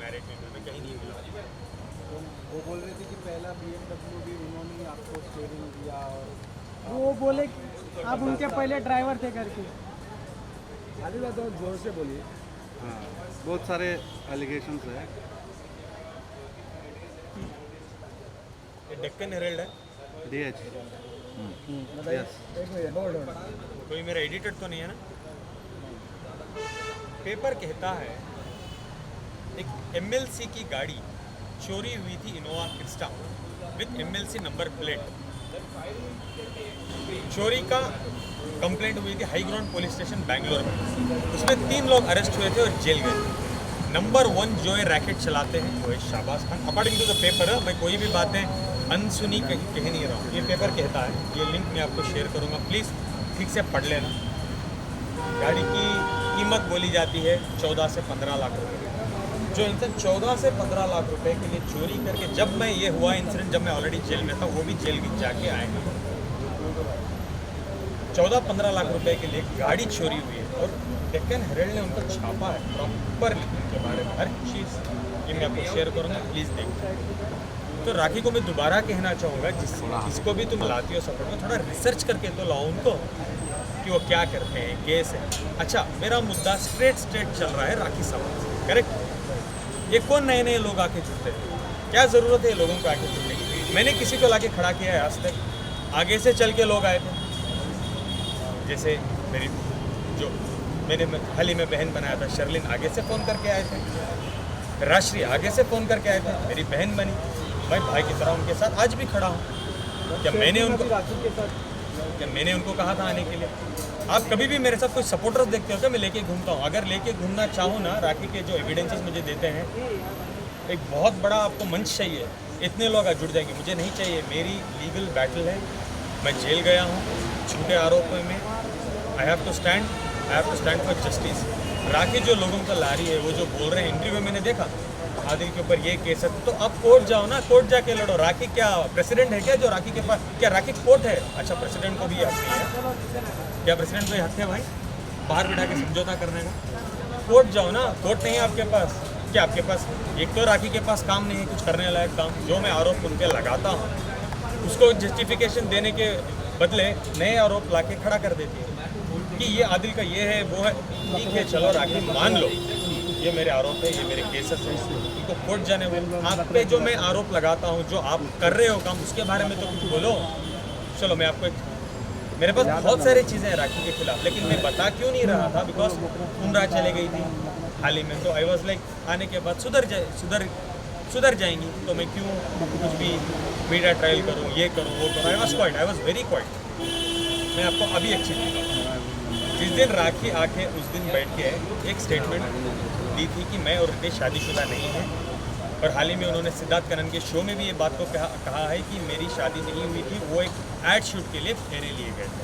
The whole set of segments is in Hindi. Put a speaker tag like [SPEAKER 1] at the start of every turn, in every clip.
[SPEAKER 1] मैरिड में मैं कहीं नहीं मिला।
[SPEAKER 2] वो बोल रहे थे कि पहला BMW भी उन्होंने आपको स्टीयरिंग दिया और
[SPEAKER 3] वो बोले आप उनके पहले ड्राइवर थे करके।
[SPEAKER 2] आदि बात और जोर से बोलिए।
[SPEAKER 4] हाँ, बहुत सारे एलिगेशंस है।
[SPEAKER 1] ये डेक्कन हेरल्ड है,
[SPEAKER 4] DH यस।
[SPEAKER 2] एक मिनट होल्ड होल्ड।
[SPEAKER 1] कोई मेरा एडिटर तो नहीं है ना? पेपर कहता है एक MLC की गाड़ी चोरी हुई थी, Innova Crysta with MLC number plate. चोरी का कंप्लेंट हुई थी high ground police station Bangalore में। उसमें 3 लोग अरेस्ट हुए थे और जेल गए। नंबर 1 जो ये रैकेट चलाते हैं वो है Shahbaz Khan, according to the paper. मैं कोई भी बातें अनसुनी कह नहीं रहा हूँ, ये पेपर कहता है। ये लिंक मैं आपको शेयर करूँगा, प्लीज़ ठीक से पढ़ लेना। गाड़ी की कीमत बोली जाती है 14 से 15 लाख रुपए। जो इंसान 14 से 15 लाख रुपए के लिए चोरी करके, जब मैं ये हुआ इंसिडेंट जब मैं ऑलरेडी जेल में था, वो भी जेल जाके आए हैं। 14-15 लाख रुपए के लिए गाड़ी चोरी हुई है और डेक्कन हेरल्ड ने उनको छापा है प्रॉपर के बारे में हर चीज़। ये मैं आपको शेयर करूँगा, प्लीज़ देखिए। तो राखी को मैं दोबारा कहना चाहूँगा, जिसको भी तुम लाती हो सपोर्ट में, थोड़ा रिसर्च करके तो लाओ उनको कि वो क्या करते हैं, केस है। अच्छा, मेरा मुद्दा स्ट्रेट चल रहा है राखी समाज, करेक्ट? ये कौन नए नए लोग आके जुड़ते हैं? क्या ज़रूरत है लोगों को आके जुड़ने की? मैंने किसी को लाके खड़ा किया है आज तक? आगे से चल के लोग आए थे, जैसे मेरी जो मैंने हाल ही में बहन बनाया था शर्लिन, आगे से फ़ोन करके आए थे। राशि आगे से फ़ोन करके आए थे, मेरी बहन बनी। मैं भाई की तरह उनके साथ आज भी खड़ा हूँ। क्या मैंने उनको कहा था आने के लिए? आप कभी भी मेरे साथ कोई सपोर्टर्स देखते हो क्या? मैं लेके घूमता हूँ। अगर लेके घूमना चाहूँ ना, राखी के जो एविडेंसेस मुझे देते हैं, एक बहुत बड़ा आपको मंच चाहिए, इतने लोग जुड़ जाएंगे। मुझे नहीं चाहिए, मेरी लीगल बैटल है। मैं जेल गया हूँ झूठे आरोपों में। I have to stand for justice. Rakhi जो लोगों को ला रही है, वो जो बोल रहे हैं, इंटरव्यू में मैंने देखा आदिल के ऊपर ये केस है, तो अब कोर्ट जाओ ना, कोर्ट जाके लड़ो। राखी क्या प्रेसिडेंट है क्या जो राखी के पास? क्या राखी कोर्ट है? अच्छा, प्रेसिडेंट को भी हक नहीं है क्या? प्रेसिडेंट को हक है भाई बाहर बिठा के समझौता करने का? कोर्ट जाओ ना, कोर्ट नहीं है आपके पास? क्या आपके पास एक तो राखी के पास काम नहीं है कुछ करने लायक काम? जो मैं आरोप उन पर लगाता हूँ उसको जस्टिफिकेशन देने के बदले नए आरोप ला के खड़ा कर देती है कि ये आदिल का ये है वो है। ठीक है, चलो राखी मान लो ये मेरे आरोप है, ये मेरे केसेस हैं, इनको कोर्ट जाने वाले। आप पे जो मैं आरोप लगाता हूँ, जो आप कर रहे हो काम, उसके बारे में तो कुछ बोलो। चलो मैं आपको मेरे पास बहुत सारी चीज़ें हैं राखी के खिलाफ, लेकिन मैं बता क्यों नहीं रहा था? बिकॉज उम्र चले गई थी हाल ही में, तो आई वॉज लाइक आने के बाद सुधर जाएंगी, तो मैं क्यों कुछ भी मीडिया ट्रायल करूँ, ये करूँ, वो करूँ। I was very quite. मैं आपको अभी एक चीज़ बताऊँ। जिस दिन राखी आके उस दिन बैठ के एक स्टेटमेंट दी थी कि मैं और रितेश शादीशुदा नहीं है, और हाल ही में उन्होंने सिद्धार्थ कनन के शो में भी ये बात को कहा है कि मेरी शादी नहीं हुई थी। वो एक एड शूट के लिए फेरे लिए गए थे।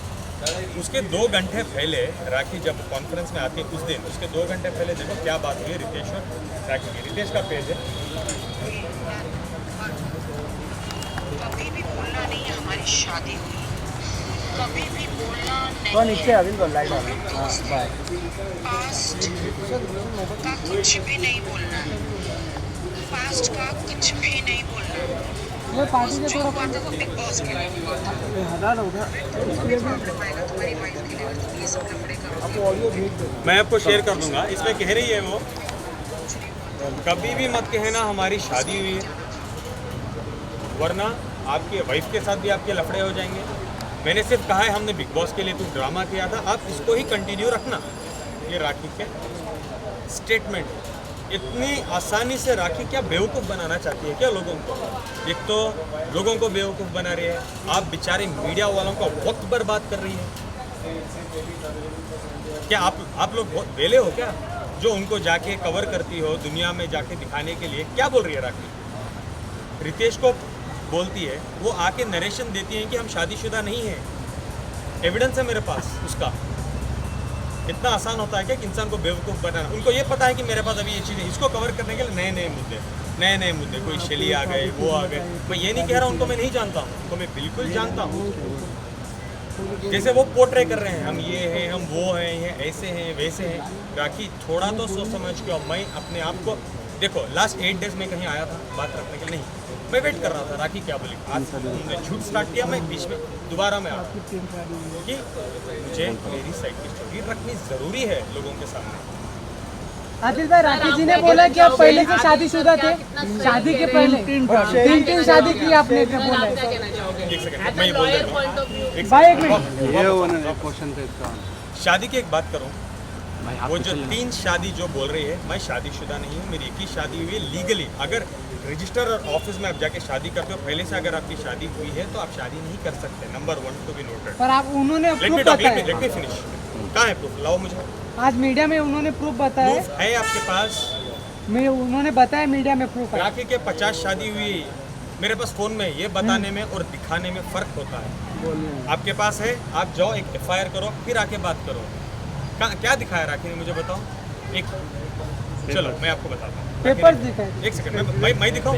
[SPEAKER 1] उसके 2 घंटे पहले राखी जब कॉन्फ्रेंस में आती है उस दिन, उसके 2 घंटे पहले देखो क्या बात हुई रितेश और राखी की। रितेश का पेज है।
[SPEAKER 5] कभी भी बोलना नहीं है हमारी शादी हुई, कभी भी बोलना नहीं
[SPEAKER 2] तो नीचे
[SPEAKER 5] है।
[SPEAKER 2] अभी को लाइट आ रही है।
[SPEAKER 5] पास्ट का कुछ भी नहीं बोलना है, पास्ट का कुछ भी नहीं बोलना है।
[SPEAKER 3] वो पार्टी से
[SPEAKER 5] जो
[SPEAKER 3] थोड़ा
[SPEAKER 5] हुआ था वो बिग बॉस के लिए हुआ था।
[SPEAKER 3] हटा दो उधर।
[SPEAKER 5] प्रॉब्लम आएगा तुम्हारी वाइफ के लिए अगर तुम ये सब लफड़े करोगे।
[SPEAKER 2] आपको ऑडियो भेज दो।
[SPEAKER 1] मैं आपको शेयर कर दूंगा। इसमें कह रही है वो, कभी भी मत कहना हमारी शादी हुई है, वरना आपके वाइफ के साथ भी आपके लफड़े हो जाएंगे। मैंने सिर्फ कहा है हमने बिग बॉस के लिए कुछ ड्रामा किया था, आप इसको ही कंटिन्यू रखना। ये राखी के स्टेटमेंट। इतनी आसानी से राखी क्या बेवकूफ़ बनाना चाहती है क्या लोगों को? एक तो लोगों को बेवकूफ़ बना रही है, आप बेचारे मीडिया वालों का वक्त बर्बाद कर रही है। क्या आप लोग बहुत वेले हो क्या जो उनको जाके कवर करती हो दुनिया में जाके दिखाने के लिए? क्या बोल रही है राखी? रितेश को बोलती है, वो आके नरेशन देती है कि हम शादीशुदा नहीं हैं। एविडेंस है मेरे पास उसका। इतना आसान होता है क्या कि इंसान को बेवकूफ़ बनाना? उनको ये पता है कि मेरे पास अभी ये चीज़ें, इसको कवर करने के लिए नए नए मुद्दे कोई शेली आ गए, वो आ गए। मैं ये नहीं कह रहा उनको मैं नहीं जानता हूँ, उनको मैं बिल्कुल जानता हूँ। जैसे वो पोर्ट्रे कर रहे हैं, हम ये हैं, हम वो हैं, ये ऐसे हैं, वैसे हैं। राखी थोड़ा तो सोच समझ के, और मैं अपने आप को देखो, लास्ट 8 डेज में कहीं आया था बात रखने के लिए नहीं, मैं वेट कर रहा था राखी क्या बोली। आज तुमने झूठ स्टार्ट किया, मैं बीच में दोबारा में आया क्योंकि मुझे मेरी साइड की स्टोरी रखनी ज़रूरी है लोगों के सामने।
[SPEAKER 3] आदिल भाई, राखी जी ने बोला कि आप पहले से शादीशुदा थे, शादी के पहले तीन शादी की आपने क्या बोला है?
[SPEAKER 1] एक सेकंड मैं ये बोल देता हूँ,
[SPEAKER 3] भाई एक मिनट,
[SPEAKER 4] ये वो क्वेश्चन थे इसका।
[SPEAKER 1] शादी की एक बात करूँ, वो जो 3 शादी जो बोल रही है, मैं शादीशुदा नहीं हूँ, मेरी एक ही शादी हुई है लीगली। अगर रजिस्टर और ऑफिस में आप जाके शादी करते हो, पहले से अगर आपकी शादी हुई है तो आप शादी नहीं कर सकते। Number 1 to be noted.
[SPEAKER 3] पर आप उन्होंने
[SPEAKER 1] लेट
[SPEAKER 3] प्रूफ
[SPEAKER 1] मी टॉक,
[SPEAKER 3] बताया,
[SPEAKER 1] लेट मी फिनिश। कहाँ है प्रूफ? लाओ मुझे।
[SPEAKER 3] आज मीडिया में उन्होंने प्रूफ बताया,
[SPEAKER 1] प्रूफ है आपके पास?
[SPEAKER 3] उन्होंने बताया मीडिया में प्रूफ है।
[SPEAKER 1] राखी के 50 शादी हुई मेरे पास फ़ोन में, ये बताने में और दिखाने में फ़र्क होता है। आपके पास है, आप जाओ एक FIR करो, फिर आके बात करो। क्या दिखाया राखी ने मुझे बताओ। एक चलो मैं आपको बताता हूँ,
[SPEAKER 3] पेपर्स दिखाए।
[SPEAKER 1] एक सेकंड मैं दिखाऊँ।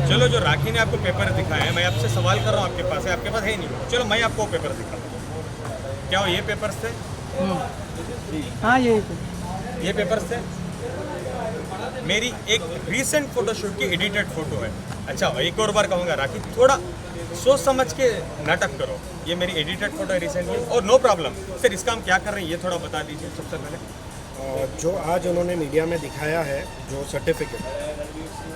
[SPEAKER 1] चलो जो राखी ने आपको पेपर दिखाए हैं, मैं आपसे सवाल कर रहा हूँ, आपके पास है? आपके पास है नहीं। चलो मैं आपको पेपर दिखाता हूँ। क्या हो ये पेपर्स थे?
[SPEAKER 3] हाँ यही तो।
[SPEAKER 1] ये पेपर्स थे। मेरी एक रीसेंट फोटोशूट की एडिटेड फोटो है। अच्छा एक और बार कहूँगा राखी, थोड़ा सोच समझ के नाटक करो। ये मेरी एडिटेड फोटो है रिसेंटली, और नो प्रॉब्लम। सर इसका हम क्या कर रहे हैं ये थोड़ा बता दीजिए सबसे पहले।
[SPEAKER 6] जो आज उन्होंने मीडिया में दिखाया है, जो सर्टिफिकेट,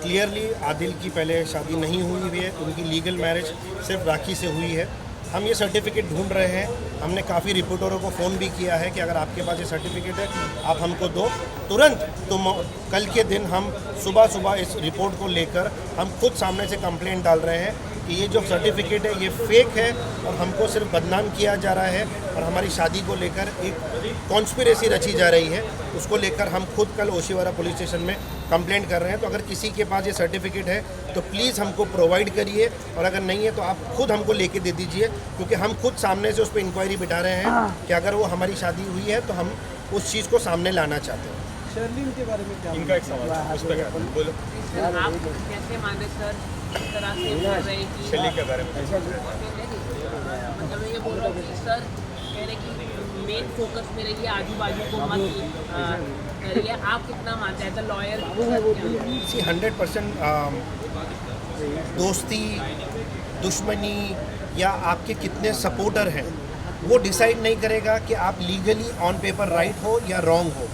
[SPEAKER 6] क्लियरली आदिल की पहले शादी नहीं हुई हुई है, उनकी लीगल मैरिज सिर्फ राखी से हुई है। हम ये सर्टिफिकेट ढूंढ रहे हैं। हमने काफ़ी रिपोर्टरों को फ़ोन भी किया है कि अगर आपके पास ये सर्टिफिकेट है आप हमको दो तुरंत। तो कल के दिन हम सुबह सुबह इस रिपोर्ट को लेकर हम खुद सामने से कंप्लेंट डाल रहे हैं कि ये जो सर्टिफिकेट है ये फेक है और हमको सिर्फ बदनाम किया जा रहा है और हमारी शादी को लेकर एक कॉन्स्पिरेसी रची जा रही है। उसको लेकर हम खुद कल ओशीवारा पुलिस स्टेशन में कंप्लेंट कर रहे हैं। तो अगर किसी के पास ये सर्टिफिकेट है तो प्लीज़ हमको प्रोवाइड करिए, और अगर नहीं है तो आप खुद हमको लेके दे दीजिए, क्योंकि हम खुद सामने से उस पर इंक्वायरी बिठा रहे हैं कि अगर वो हमारी शादी हुई है तो हम उस चीज़ को सामने लाना चाहते हैं।
[SPEAKER 2] शर्लिन के बारे में क्या
[SPEAKER 1] इनका एक सवाल है, उस पर क्या बोलो।
[SPEAKER 7] आप कैसे माने सर इस तरह से बोल रहे हैं कि
[SPEAKER 1] शैली के बारे में
[SPEAKER 7] मतलब मैं ये बोल रहा हूँ कि सर कह रहे कि मेन फोकस में रहिए, आजू बाजू को मत करिए। आप कितना मानते हैं एज अ लॉयर?
[SPEAKER 6] 100% दोस्ती, दुश्मनी या आपके कितने सपोर्टर हैं वो डिसाइड नहीं करेगा कि आप लीगली ऑन पेपर राइट हो या रॉन्ग हो।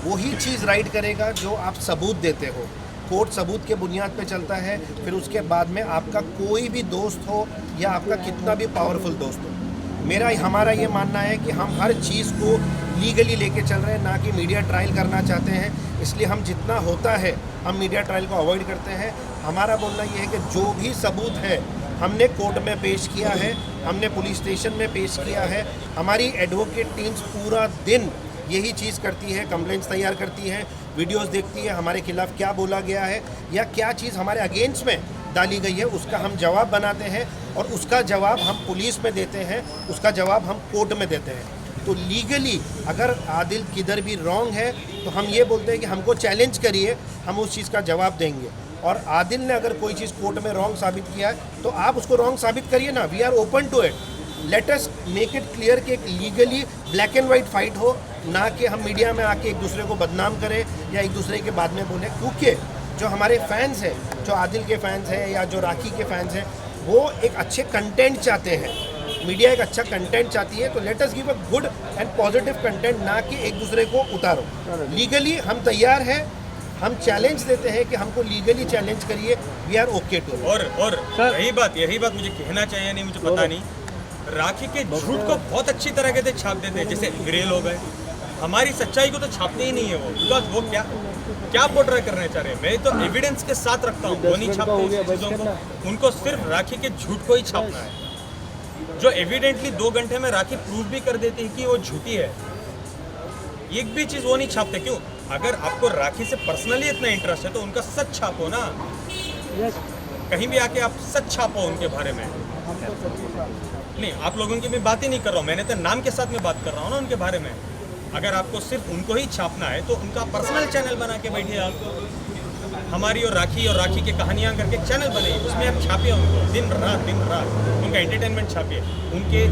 [SPEAKER 6] वही चीज़ राइट करेगा जो आप सबूत देते हो। कोर्ट सबूत के बुनियाद पे चलता है। फिर उसके बाद में आपका कोई भी दोस्त हो या आपका कितना भी पावरफुल दोस्त हो, हमारा ये मानना है कि हम हर चीज़ को लीगली लेके चल रहे हैं, ना कि मीडिया ट्रायल करना चाहते हैं। इसलिए हम जितना होता है हम मीडिया ट्रायल को अवॉइड करते हैं। हमारा बोलना ये है कि जो भी सबूत है हमने कोर्ट में पेश किया है, हमने पुलिस स्टेशन में पेश किया है। हमारी एडवोकेट टीम्स पूरा दिन यही चीज़ करती है, कंप्लेंट्स तैयार करती है, वीडियोस देखती है, हमारे खिलाफ क्या बोला गया है या क्या चीज़ हमारे अगेंस्ट में डाली गई है, उसका हम जवाब बनाते हैं और उसका जवाब हम पुलिस में देते हैं, उसका जवाब हम कोर्ट में देते हैं। तो लीगली अगर आदिल किधर भी रॉन्ग है तो हम ये बोलते हैं कि हमको चैलेंज करिए, हम उस चीज़ का जवाब देंगे। और आदिल ने अगर कोई चीज़ कोर्ट में रॉन्ग साबित किया है तो आप उसको रॉन्ग साबित करिए ना। We are open to it. Let us make it clear कि एक legally black and white fight हो, ना कि हम मीडिया में आके एक दूसरे को बदनाम करें या एक दूसरे के बाद में बोलें। क्योंकि जो हमारे फैंस हैं, जो आदिल के फैंस हैं या जो राखी के फैंस हैं, वो एक अच्छे कंटेंट चाहते हैं। मीडिया एक अच्छा कंटेंट चाहती है, तो let us give a good and positive content, ना कि एक दूसरे को उतारो। लीगली हम तैयार हैं, हम चैलेंज देते हैं कि हमको लीगली चैलेंज करिए। We are okay too.
[SPEAKER 1] और यही बात मुझे कहना चाहिए, नहीं मुझे पता नहीं, राखी के झूठ को बहुत अच्छी तरह के छाप देते हैं। जैसे ग्रे लोग हैं, हमारी सच्चाई को तो छापते ही नहीं है वो, बिकॉज वो क्या पोर्ट्रे करना चाह रहे हैं। मैं तो एविडेंस के साथ रखता हूँ, वो नहीं छापते चीज़ों को। उनको सिर्फ राखी के झूठ को ही छापना है, जो एविडेंटली 2 घंटे में राखी प्रूव भी कर देती है कि वो झूठी है। एक भी चीज़ वो नहीं छापते। क्यों? अगर आपको राखी से पर्सनली इतना इंटरेस्ट है तो उनका सच छापो ना। कहीं भी आके आप सच छापो उनके बारे में। नहीं, आप लोगों की मैं बात ही नहीं कर रहा हूँ, मैंने तो नाम के साथ में बात कर रहा हूँ ना उनके बारे में। अगर आपको सिर्फ उनको ही छापना है तो उनका पर्सनल चैनल बना के बैठिए आप। हमारी और राखी के कहानियाँ करके एक चैनल बनाइए, उसमें आप छापिए उनको दिन रात उनका एंटरटेनमेंट छापिए, उनके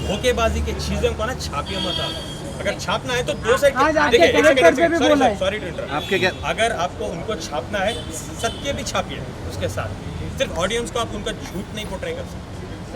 [SPEAKER 1] धोखेबाजी की चीज़ों को ना छापिए मत आप। अगर छापना है तो दो साइड
[SPEAKER 3] आज आपके कलेक्टर पे भी बोला है।
[SPEAKER 1] सॉरी टू इंटरप्ट,
[SPEAKER 4] आपके क्या
[SPEAKER 1] अगर आपको उनको छापना है सत्य भी छापिए उसके साथ, सिर्फ ऑडियंस को आप उनका झूठ नहीं पोर्ट्रे कर सकते।